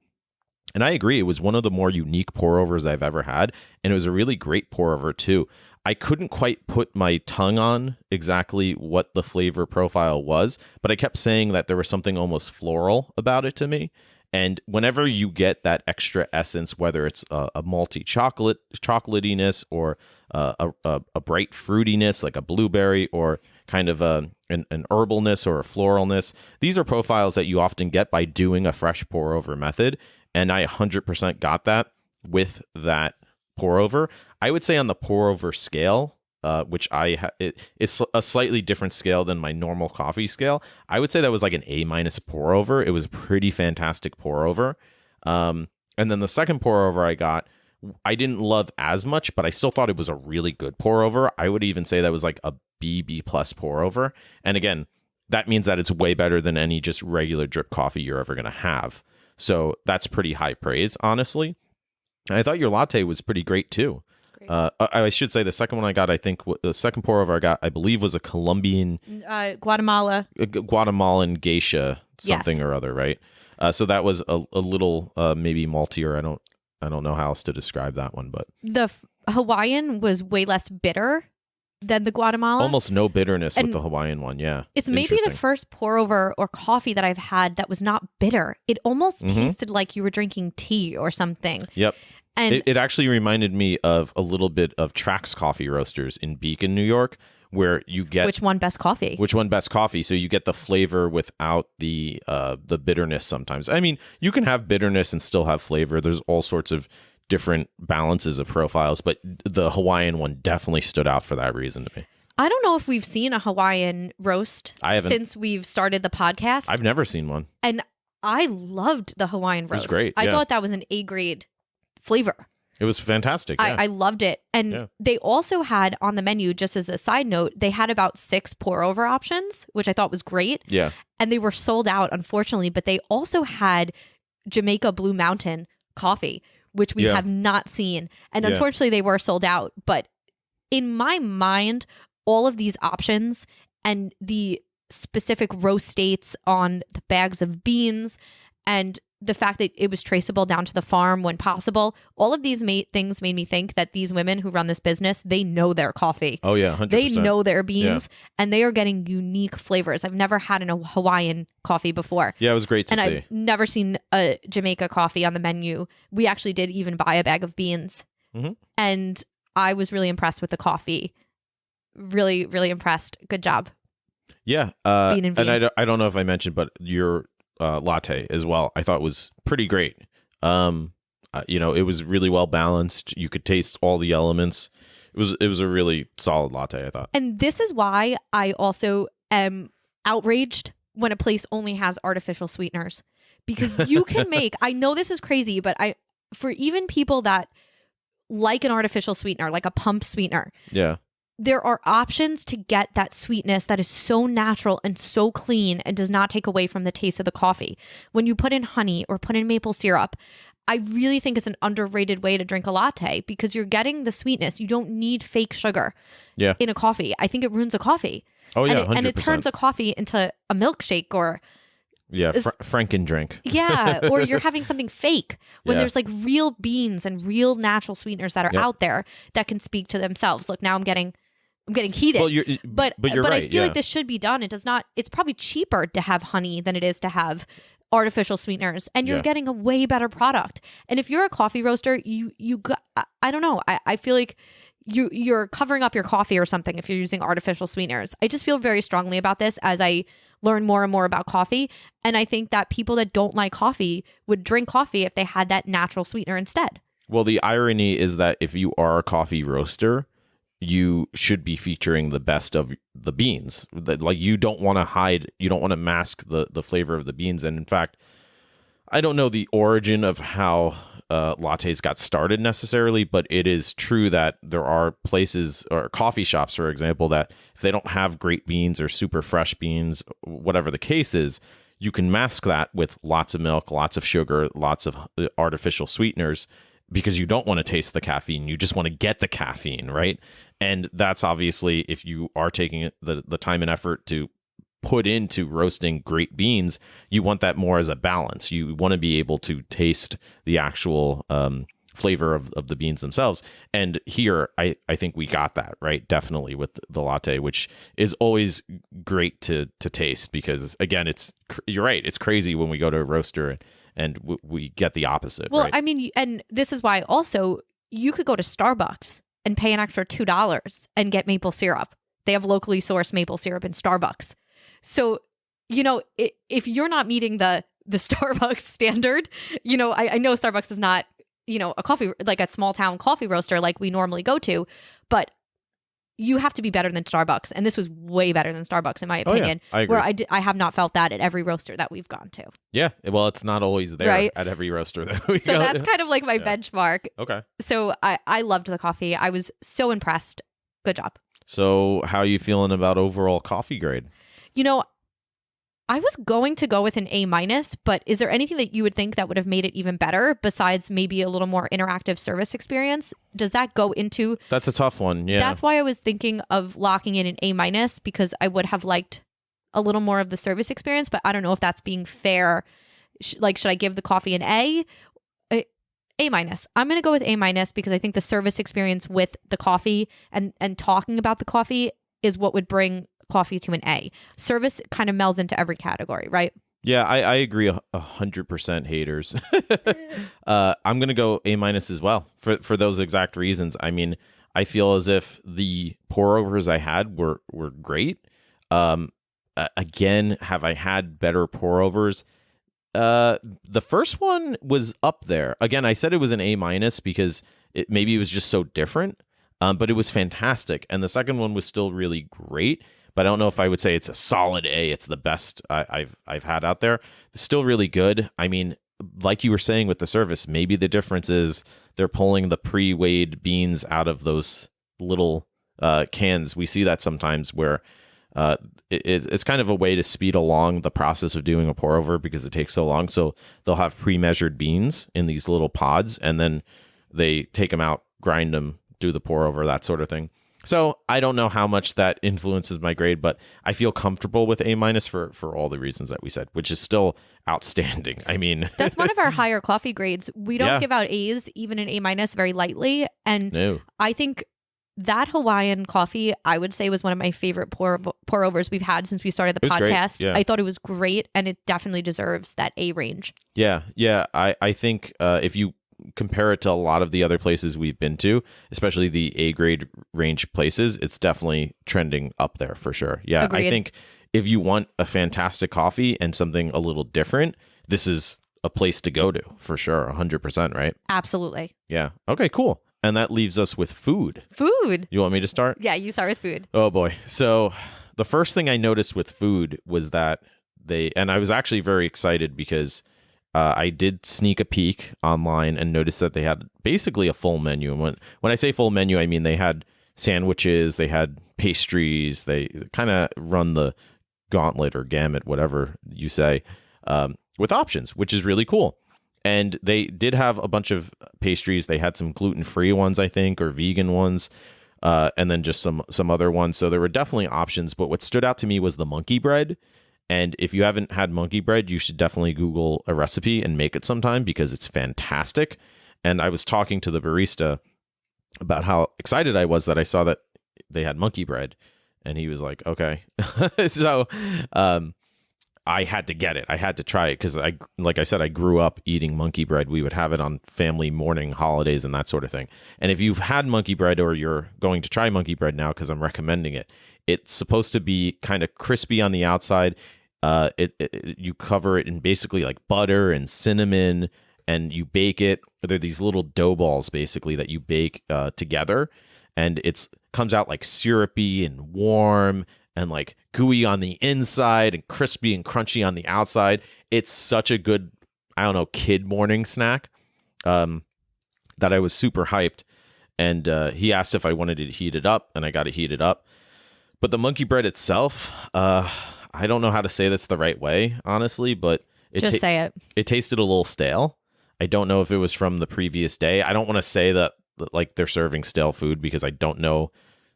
[SPEAKER 1] And I agree, it was one of the more unique pour-overs I've ever had, and it was a really great pour-over too. I couldn't quite put my tongue on exactly what the flavor profile was, but I kept saying that there was something almost floral about it to me. And whenever you get that extra essence, whether it's a malty chocolatiness or a bright fruitiness like a blueberry, or kind of an herbalness or a floralness, these are profiles that you often get by doing a fresh pour-over method. And I 100% got that with that pour over. I would say on the pour over scale, which it's a slightly different scale than my normal coffee scale, I would say that was like an A- pour over. It was a pretty fantastic pour over. And then the second pour over I got, I didn't love as much, but I still thought it was a really good pour over. I would even say that was like a B+ pour over. And again, that means that it's way better than any just regular drip coffee you're ever going to have. So that's pretty high praise, honestly. And I thought your latte was pretty great too. I should say the second one I got, I think the second pour over I got, I believe, was a Colombian, Guatemalan geisha something or other, right? So that was a little maybe maltier. I don't know how else to describe that one, but
[SPEAKER 2] the Hawaiian was way less bitter than the Guatemala.
[SPEAKER 1] Almost no bitterness with the Hawaiian one, yeah.
[SPEAKER 2] It's maybe the first pour over or coffee that I've had that was not bitter. It almost tasted like you were drinking tea or something.
[SPEAKER 1] Yep.
[SPEAKER 2] And
[SPEAKER 1] it actually reminded me of a little bit of Trax Coffee Roasters in Beacon, New York, where you get
[SPEAKER 2] which one best coffee.
[SPEAKER 1] So you get the flavor without the bitterness sometimes. I mean, you can have bitterness and still have flavor. There's all sorts of different balances of profiles, but the Hawaiian one definitely stood out for that reason to me.
[SPEAKER 2] I don't know if we've seen a Hawaiian roast since we've started the podcast.
[SPEAKER 1] I've never seen one. And
[SPEAKER 2] I loved the Hawaiian roast.
[SPEAKER 1] It was great.
[SPEAKER 2] I thought that was an A grade flavor.
[SPEAKER 1] It was fantastic. Yeah.
[SPEAKER 2] I loved it. And they also had on the menu, just as a side note, they had about 6 pour over options, which I thought was great.
[SPEAKER 1] Yeah.
[SPEAKER 2] And they were sold out, unfortunately, but they also had Jamaica Blue Mountain coffee, which we have not seen. And unfortunately, they were sold out. But in my mind, all of these options and the specific roast dates on the bags of beans and the fact that it was traceable down to the farm when possible, all of these things made me think that these women who run this business, they know their coffee.
[SPEAKER 1] Oh, yeah, 100%.
[SPEAKER 2] They know their beans, and they are getting unique flavors. I've never had a Hawaiian coffee before.
[SPEAKER 1] Yeah, it was great to see.
[SPEAKER 2] And I've never seen a Jamaica coffee on the menu. We actually did even buy a bag of beans. And I was really impressed with the coffee. Really, really impressed. Good job.
[SPEAKER 1] Yeah.
[SPEAKER 2] Bean and
[SPEAKER 1] I don't know if I mentioned, but your latte as well, I thought was pretty great. It was really well balanced. You could taste all the elements. It was a really solid latte, I thought.
[SPEAKER 2] And this is why I also am outraged when a place only has artificial sweeteners, because you can make, I know this is crazy, but for even people that like an artificial sweetener, like a pump sweetener.
[SPEAKER 1] Yeah.
[SPEAKER 2] There are options to get that sweetness that is so natural and so clean and does not take away from the taste of the coffee. When you put in honey or put in maple syrup, I really think it's an underrated way to drink a latte because you're getting the sweetness. You don't need fake sugar in a coffee. I think it ruins a coffee.
[SPEAKER 1] Oh, yeah, 100%.
[SPEAKER 2] And it turns a coffee into a milkshake or...
[SPEAKER 1] Yeah, Franken drink.
[SPEAKER 2] Yeah, or you're having something fake when there's like real beans and real natural sweeteners that are out there that can speak to themselves. Look, now I'm getting heated.
[SPEAKER 1] Well, but you're right.
[SPEAKER 2] I feel like this should be done. It does not. It's probably cheaper to have honey than it is to have artificial sweeteners, and you're getting a way better product. And if you're a coffee roaster, I don't know. I feel like you're covering up your coffee or something if you're using artificial sweeteners. I just feel very strongly about this as I learn more and more about coffee. And I think that people that don't like coffee would drink coffee if they had that natural sweetener instead.
[SPEAKER 1] Well, the irony is that if you are a coffee roaster, you should be featuring the best of the beans. Like, you don't want to hide, you don't want to mask the flavor of the beans. And in fact, I don't know the origin of how lattes got started necessarily, but it is true that there are places or coffee shops, for example, that if they don't have great beans or super fresh beans, whatever the case is, you can mask that with lots of milk, lots of sugar, lots of artificial sweeteners, because you don't want to taste the caffeine. You just want to get the caffeine, right? And that's obviously, if you are taking the time and effort to put into roasting great beans, you want that more as a balance. You want to be able to taste the actual flavor of the beans themselves. And here, I think we got that, right? Definitely with the latte, which is always great to taste because, again, you're right. It's crazy when we go to a roaster and we get the opposite.
[SPEAKER 2] Well,
[SPEAKER 1] right?
[SPEAKER 2] I mean, and this is why also you could go to Starbucks and pay an extra $2 and get maple syrup. They have locally sourced maple syrup in Starbucks. So, if you're not meeting the Starbucks standard, I know Starbucks is not, a coffee, like a small town coffee roaster like we normally go to, but you have to be better than Starbucks. And this was way better than Starbucks, in my opinion.
[SPEAKER 1] I agree.
[SPEAKER 2] Where I have not felt that at every roaster that we've gone to.
[SPEAKER 1] Yeah. Well, it's not always there at every roaster that we go.
[SPEAKER 2] So that's kind of like my benchmark.
[SPEAKER 1] Okay.
[SPEAKER 2] So I loved the coffee. I was so impressed. Good job.
[SPEAKER 1] So how are you feeling about overall coffee grade?
[SPEAKER 2] I was going to go with an A-, but is there anything that you would think that would have made it even better besides maybe a little more interactive service experience? Does that go into... That's
[SPEAKER 1] a tough one, yeah.
[SPEAKER 2] That's why I was thinking of locking in an A-, because I would have liked a little more of the service experience, but I don't know if that's being fair. Should I give the coffee an A? A-. I'm going to go with A- because I think the service experience with the coffee and talking about the coffee is what would bring coffee to an A. Service kind of melds into every category, right?
[SPEAKER 1] Yeah, I agree 100%, haters. I'm going to go A- as well for those exact reasons. I mean, I feel as if the pour overs I had were great. Again, have I had better pour overs? The first one was up there. Again, I said it was an A- because maybe it was just so different, but it was fantastic. And the second one was still really great. But I don't know if I would say it's a solid A. It's the best I've had out there. It's still really good. I mean, like you were saying with the service, maybe the difference is they're pulling the pre-weighed beans out of those little cans. We see that sometimes where it's kind of a way to speed along the process of doing a pour over because it takes so long. So they'll have pre-measured beans in these little pods, and then they take them out, grind them, do the pour over, that sort of thing. So I don't know how much that influences my grade, but I feel comfortable with A- for all the reasons that we said, which is still outstanding. I mean,
[SPEAKER 2] that's one of our higher coffee grades. We don't give out A's, even an A- very lightly. And
[SPEAKER 1] no.
[SPEAKER 2] I think that Hawaiian coffee, I would say, was one of my favorite pour overs we've had since we started the podcast.
[SPEAKER 1] Yeah.
[SPEAKER 2] I thought it was great, and it definitely deserves that A range.
[SPEAKER 1] Yeah. I think if you compare it to a lot of the other places we've been to, especially the A grade range places, it's definitely trending up there for sure. Yeah.
[SPEAKER 2] Agreed.
[SPEAKER 1] I think if you want a fantastic coffee and something a little different, this is a place to go to for sure. 100%, right?
[SPEAKER 2] Absolutely.
[SPEAKER 1] Yeah. Okay, cool. And that leaves us with food.
[SPEAKER 2] Food.
[SPEAKER 1] You want me to start?
[SPEAKER 2] Yeah, you start with food.
[SPEAKER 1] Oh boy. So the first thing I noticed with food was that and I was actually very excited because I did sneak a peek online and noticed that they had basically a full menu. And when I say full menu, I mean they had sandwiches, they had pastries, they kind of run the gauntlet or gamut, whatever you say, with options, which is really cool. And they did have a bunch of pastries. They had some gluten-free ones, I think, or vegan ones, and then just some other ones. So there were definitely options. But what stood out to me was the monkey bread. And if you haven't had monkey bread, you should definitely Google a recipe and make it sometime because it's fantastic. And I was talking to the barista about how excited I was that I saw that they had monkey bread. And he was like, okay. So I had to get it. I had to try it because like I said, I grew up eating monkey bread. We would have it on family morning holidays and that sort of thing. And if you've had monkey bread or you're going to try monkey bread now, because I'm recommending it, it's supposed to be kind of crispy on the outside. You cover it in basically like butter and cinnamon, and you bake it. They're these little dough balls basically that you bake together, and it's comes out like syrupy and warm and like gooey on the inside and crispy and crunchy on the outside. It's such a good, I don't know, kid morning snack that I was super hyped. And he asked if I wanted to heat it up, and I got to heat it up. But the monkey bread itself, I don't know how to say this the right way, honestly, but
[SPEAKER 2] just say it.
[SPEAKER 1] It tasted a little stale. I don't know if it was from the previous day. I don't want to say that like they're serving stale food because I don't know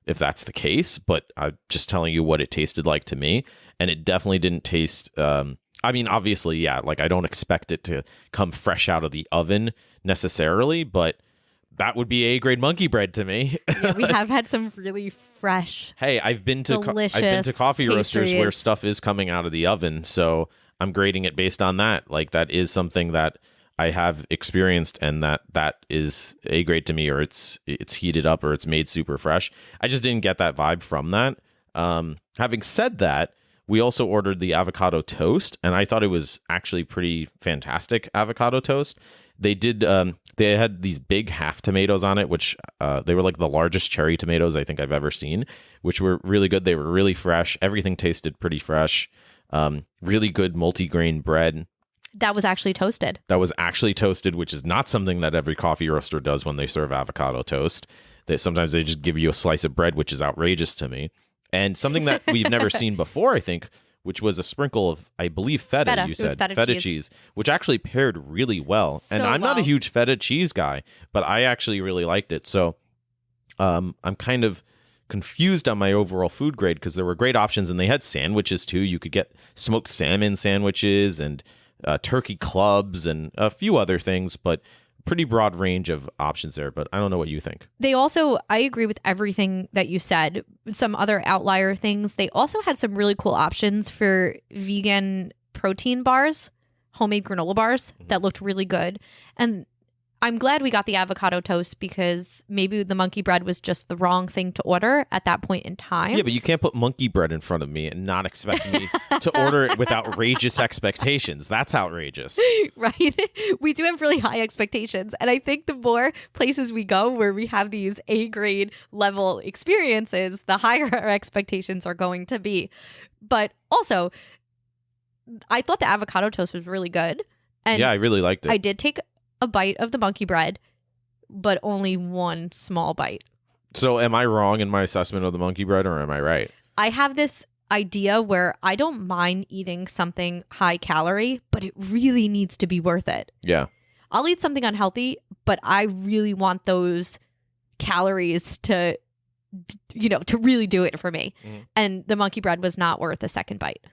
[SPEAKER 1] if that's the case, but I'm just telling you what it tasted like to me. And it definitely didn't taste, I mean, obviously, yeah, like I don't expect it to come fresh out of the oven necessarily, but that would be A-grade monkey bread to me.
[SPEAKER 2] Yeah, we have had some really fresh,
[SPEAKER 1] hey, I've been to coffee roasters where stuff is coming out of the oven, so I'm grading it based on that. Like that is something that I have experienced, and that is A-grade to me, or it's heated up or it's made super fresh. I just didn't get that vibe from that. Having said that, we also ordered the avocado toast, and I thought it was actually pretty fantastic avocado toast. They did. They had these big half tomatoes on it, which they were like the largest cherry tomatoes I think I've ever seen, which were really good. They were really fresh. Everything tasted pretty fresh. Really good multigrain bread.
[SPEAKER 2] That was actually toasted.
[SPEAKER 1] Which is not something that every coffee roaster does when they serve avocado toast. Sometimes they just give you a slice of bread, which is outrageous to me. And something that we've never seen before, I think, which was a sprinkle of, I believe, feta. You said
[SPEAKER 2] feta
[SPEAKER 1] cheese, which actually paired really well. And I'm not a huge feta cheese guy, but I actually really liked it. So I'm kind of confused on my overall food grade because there were great options, and they had sandwiches too. You could get smoked salmon sandwiches and turkey clubs and a few other things, but pretty broad range of options there. But I don't know what you think.
[SPEAKER 2] They also, I agree with everything that you said. Some other outlier things, they also had some really cool options for vegan protein bars, homemade granola bars that looked really good. And I'm glad we got the avocado toast because maybe the monkey bread was just the wrong thing to order at that point in time.
[SPEAKER 1] Yeah, but you can't put monkey bread in front of me and not expect me to order it with outrageous expectations. That's outrageous.
[SPEAKER 2] Right? We do have really high expectations. And I think the more places we go where we have these A-grade level experiences, the higher our expectations are going to be. But also, I thought the avocado toast was really good. And
[SPEAKER 1] yeah, I really liked it.
[SPEAKER 2] I did take a bite of the monkey bread, but only one small bite.
[SPEAKER 1] So am I wrong in my assessment of the monkey bread, or am I right?
[SPEAKER 2] I have this idea where I don't mind eating something high calorie, but it really needs to be worth it.
[SPEAKER 1] Yeah.
[SPEAKER 2] I'll eat something unhealthy, but I really want those calories to, to really do it for me.
[SPEAKER 1] Mm-hmm.
[SPEAKER 2] And the monkey bread was not worth a second bite.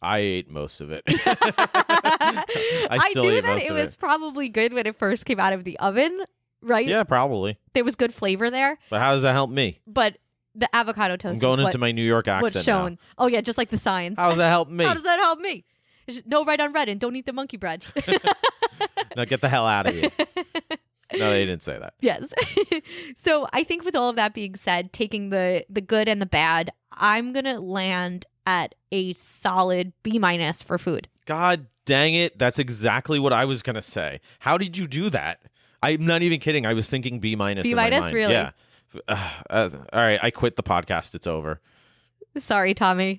[SPEAKER 1] I ate most of it. I still
[SPEAKER 2] knew
[SPEAKER 1] ate
[SPEAKER 2] that
[SPEAKER 1] most
[SPEAKER 2] it
[SPEAKER 1] of
[SPEAKER 2] was probably good when it first came out of the oven, right?
[SPEAKER 1] Yeah, probably.
[SPEAKER 2] There was good flavor there.
[SPEAKER 1] But how does that help me?
[SPEAKER 2] But the avocado toast
[SPEAKER 1] I'm going
[SPEAKER 2] was
[SPEAKER 1] into my New York accent
[SPEAKER 2] what's shown.
[SPEAKER 1] now.
[SPEAKER 2] Oh, yeah, just like the signs.
[SPEAKER 1] How does that help me?
[SPEAKER 2] How does that help me? No, right on red, and don't eat the monkey bread.
[SPEAKER 1] Now get the hell out of here. No, they didn't say that.
[SPEAKER 2] Yes. So I think with all of that being said, taking the good and the bad, I'm going to land at a solid B- for food.
[SPEAKER 1] God dang it. That's exactly what I was going to say. How did you do that? I'm not even kidding. I was thinking B-.
[SPEAKER 2] B-,
[SPEAKER 1] in my mind.
[SPEAKER 2] really?
[SPEAKER 1] Yeah. All right. I quit the podcast. It's over.
[SPEAKER 2] Sorry, Tommy.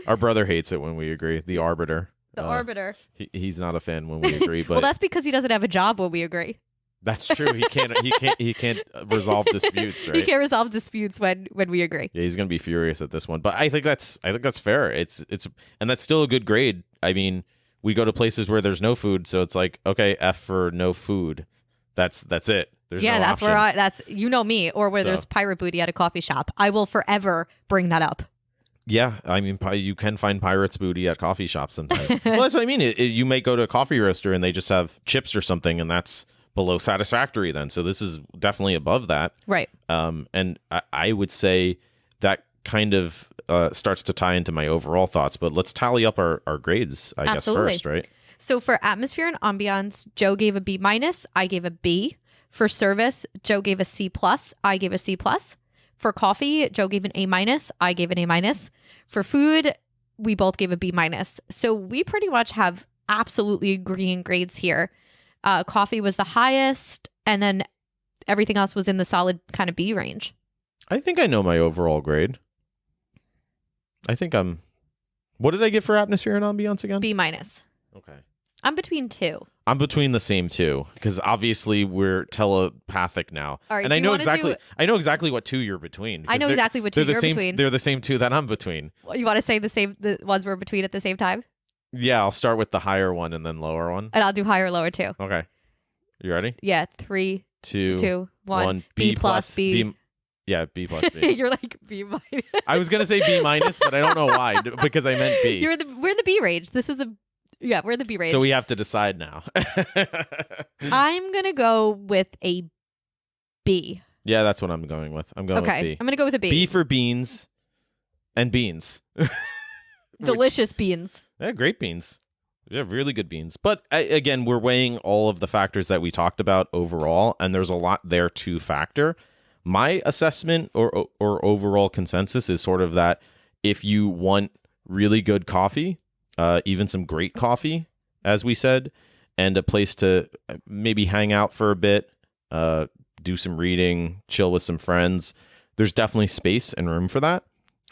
[SPEAKER 1] Our brother hates it when we agree. The arbiter.
[SPEAKER 2] The arbiter.
[SPEAKER 1] He's not a fan when we agree. But
[SPEAKER 2] Well, that's because he doesn't have a job when we agree.
[SPEAKER 1] that's true. He can't resolve disputes, right?
[SPEAKER 2] He can't resolve disputes when we agree.
[SPEAKER 1] Yeah, he's gonna be furious at this one. But I think that's fair. It's and that's still a good grade. I mean, we go to places where there's no food, so it's like, okay, F for no food. That's it. There's no
[SPEAKER 2] that's
[SPEAKER 1] option.
[SPEAKER 2] where that's me, or where there's pirate booty at a coffee shop. I will forever bring that up.
[SPEAKER 1] Yeah, I mean, you can find pirates booty at coffee shops sometimes. Well, that's what I mean. You may go to a coffee roaster and they just have chips or something, and that's below satisfactory then. So this is definitely above that.
[SPEAKER 2] Right.
[SPEAKER 1] And I would say that kind of starts to tie into my overall thoughts. But let's tally up our grades, I guess, first, right?
[SPEAKER 2] So for atmosphere and ambiance, Joe gave a B-, I gave a B. For service, Joe gave a C+, I gave a C+. For coffee, Joe gave an A-, I gave an A-. For food, we both gave a B-. So we pretty much have absolutely agreeing grades here. Coffee was the highest, and then everything else was in the solid kind of B range.
[SPEAKER 1] I think I know my overall grade. I think what did I get for atmosphere and ambiance again?
[SPEAKER 2] B-.
[SPEAKER 1] Okay.
[SPEAKER 2] I'm between two.
[SPEAKER 1] I'm between the same two because obviously we're telepathic now,
[SPEAKER 2] all right,
[SPEAKER 1] and I know exactly what two you're between.
[SPEAKER 2] I know exactly what two you're between.
[SPEAKER 1] They're the same two that I'm between.
[SPEAKER 2] You want to say the ones we're between at the same time?
[SPEAKER 1] Yeah, I'll start with the higher one and then lower one.
[SPEAKER 2] And I'll do higher, lower too.
[SPEAKER 1] Okay, you ready?
[SPEAKER 2] Yeah, 3, 2, 1.
[SPEAKER 1] B
[SPEAKER 2] plus B.
[SPEAKER 1] Yeah, B plus B.
[SPEAKER 2] You're like B-.
[SPEAKER 1] I was gonna say B-, but I don't know why because I meant B.
[SPEAKER 2] We're in the B range. We're in the B range.
[SPEAKER 1] So we have to decide now.
[SPEAKER 2] I'm going to go with a B.
[SPEAKER 1] Yeah, that's what I'm going with. I'm going with B.
[SPEAKER 2] I'm going to go with a B.
[SPEAKER 1] B for beans and beans.
[SPEAKER 2] Delicious beans.
[SPEAKER 1] Yeah, great beans. Yeah, really good beans. But again, we're weighing all of the factors that we talked about overall, and there's a lot there to factor. My assessment or overall consensus is sort of that if you want really good coffee, even some great coffee, as we said, and a place to maybe hang out for a bit, do some reading, chill with some friends. There's definitely space and room for that.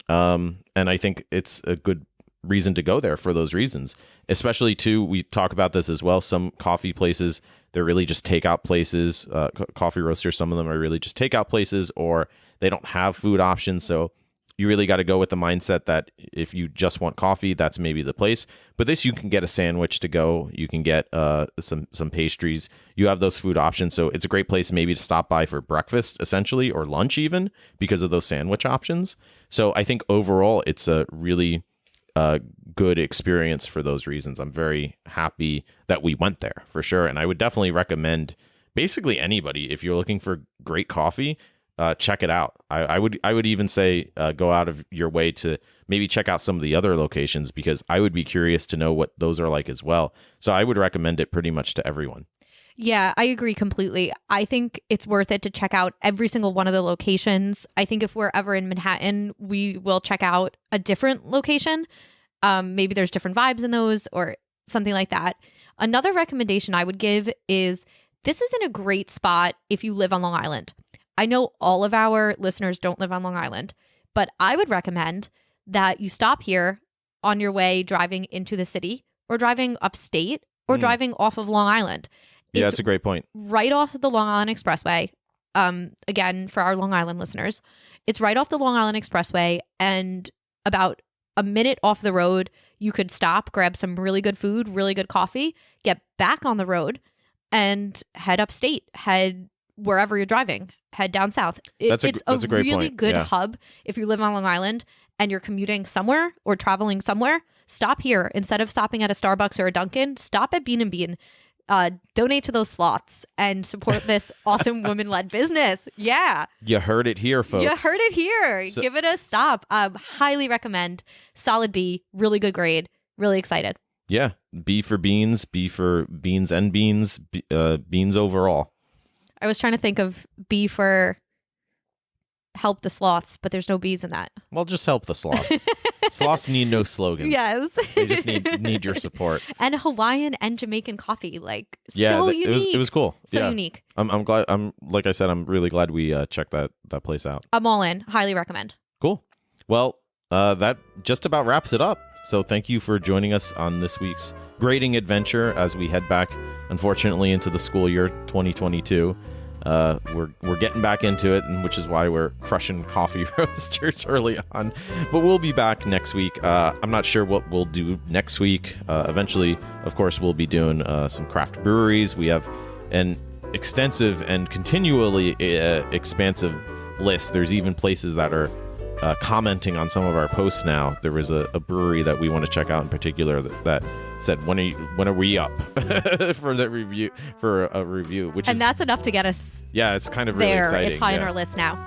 [SPEAKER 1] And I think it's a good reason to go there for those reasons. Especially, too, we talk about this as well. Some coffee places, they're really just takeout places. Coffee roasters, some of them are really just takeout places, or they don't have food options. So you really got to go with the mindset that if you just want coffee, that's maybe the place. But this, you can get a sandwich to go. You can get some pastries. You have those food options. So it's a great place maybe to stop by for breakfast, essentially, or lunch even, because of those sandwich options. So I think overall, it's a really good experience for those reasons. I'm very happy that we went there, for sure. And I would definitely recommend basically anybody, if you're looking for great coffee, check it out. I would even say go out of your way to maybe check out some of the other locations, because I would be curious to know what those are like as well. So I would recommend it pretty much to everyone.
[SPEAKER 2] Yeah, I agree completely. I think it's worth it to check out every single one of the locations. I think if we're ever in Manhattan, we will check out a different location. Maybe there's different vibes in those or something like that. Another recommendation I would give is this isn't a great spot if you live on Long Island. I know all of our listeners don't live on Long Island, but I would recommend that you stop here on your way driving into the city or driving upstate or driving off of Long Island.
[SPEAKER 1] Yeah, that's a great point.
[SPEAKER 2] Right off of the Long Island Expressway. Again, for our Long Island listeners, it's right off the Long Island Expressway, and about a minute off the road, you could stop, grab some really good food, really good coffee, get back on the road, and head upstate, head wherever you're driving, head down south.
[SPEAKER 1] That's a great
[SPEAKER 2] really
[SPEAKER 1] point.
[SPEAKER 2] good
[SPEAKER 1] Yeah.
[SPEAKER 2] hub. If you live on Long Island and you're commuting somewhere or traveling somewhere, stop here. Instead of stopping at a Starbucks or a Dunkin', stop at Bean and Bean. Donate to those slots and support this awesome women-led business. Yeah.
[SPEAKER 1] You heard it here, folks.
[SPEAKER 2] You heard it here. Give it a stop. Highly recommend. Solid B. Really good grade. Really excited.
[SPEAKER 1] Yeah. B for beans, B for beans and beans, beans overall.
[SPEAKER 2] I was trying to think of B for help the sloths, but there's no B's in that.
[SPEAKER 1] Well, just help the sloths. Sloths need no slogans.
[SPEAKER 2] Yes.
[SPEAKER 1] They just need your support.
[SPEAKER 2] And Hawaiian and Jamaican coffee. So unique.
[SPEAKER 1] It was cool.
[SPEAKER 2] So unique.
[SPEAKER 1] I'm glad. Like I said, I'm really glad we checked that place out.
[SPEAKER 2] I'm all in. Highly recommend.
[SPEAKER 1] Cool. Well, that just about wraps it up. So thank you for joining us on this week's grading adventure as we head back, unfortunately, into the school year 2022. We're getting back into it, and which is why we're crushing coffee roasters early on. But we'll be back next week. I'm not sure what we'll do next week. Eventually, of course, we'll be doing some craft breweries. We have an extensive and continually expansive list. There's even places that are commenting on some of our posts now. There was a brewery that we want to check out in particular that said, when are we up for a review, and
[SPEAKER 2] that's enough to get us
[SPEAKER 1] it's kind of really
[SPEAKER 2] there.
[SPEAKER 1] exciting.
[SPEAKER 2] It's high on our list now.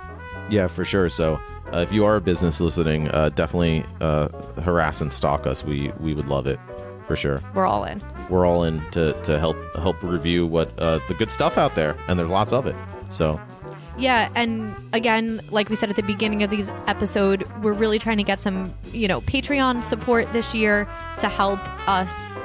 [SPEAKER 1] Yeah, for sure. So if you are a business listening, definitely harass and stalk us. We would love it for sure.
[SPEAKER 2] We're all in
[SPEAKER 1] to help review what the good stuff out there, and there's lots of it. So
[SPEAKER 2] yeah, and again, like we said at the beginning of this episode, we're really trying to get some, Patreon support this year to help us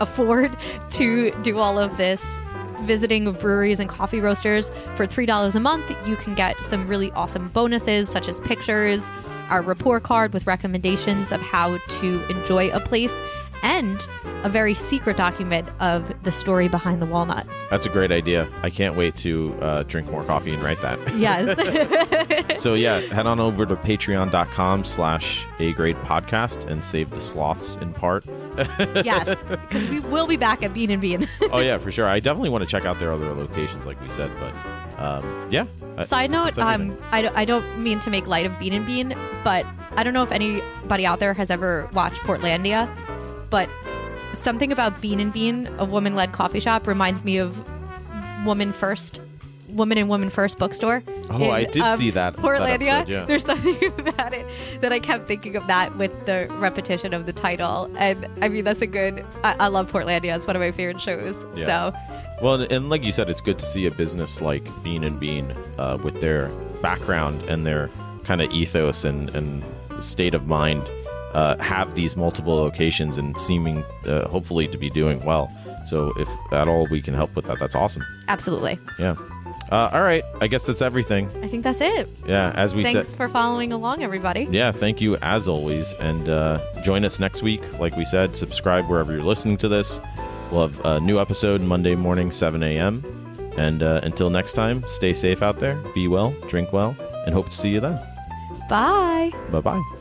[SPEAKER 2] afford to do all of this visiting of breweries and coffee roasters. For $3 a month, you can get some really awesome bonuses, such as pictures, our report card with recommendations of how to enjoy a place, and a very secret document of the story behind the walnut.
[SPEAKER 1] That's a great idea. I can't wait to drink more coffee and write that.
[SPEAKER 2] Yes.
[SPEAKER 1] So yeah, head on over to patreon.com/agradepodcast and save the sloths in part.
[SPEAKER 2] Yes, because we will be back at Bean and Bean.
[SPEAKER 1] Oh yeah, for sure. I definitely want to check out their other locations, like we said. But yeah.
[SPEAKER 2] Side note, I don't mean to make light of Bean and Bean, but I don't know if anybody out there has ever watched Portlandia. But something about Bean and Bean, a woman-led coffee shop, reminds me of Woman and Woman First bookstore.
[SPEAKER 1] Oh, I did see that.
[SPEAKER 2] Portlandia.
[SPEAKER 1] That episode, yeah.
[SPEAKER 2] There's something about it that I kept thinking of that with the repetition of the title. And I mean, that's a good... I love Portlandia. It's one of my favorite shows.
[SPEAKER 1] Yeah.
[SPEAKER 2] So,
[SPEAKER 1] well, and like you said, it's good to see a business like Bean and Bean with their background and their kind of ethos and state of mind have these multiple locations and seeming hopefully to be doing well. So if at all we can help with that, that's awesome.
[SPEAKER 2] Absolutely.
[SPEAKER 1] Yeah. All right. I guess that's everything.
[SPEAKER 2] I think that's it.
[SPEAKER 1] Yeah. As we said.
[SPEAKER 2] Thanks for following along, everybody.
[SPEAKER 1] Yeah. Thank you as always. And join us next week. Like we said, subscribe wherever you're listening to this. We'll have a new episode Monday morning, 7 a.m. And until next time, stay safe out there. Be well, drink well, and hope to see you then.
[SPEAKER 2] Bye.
[SPEAKER 1] Bye-bye.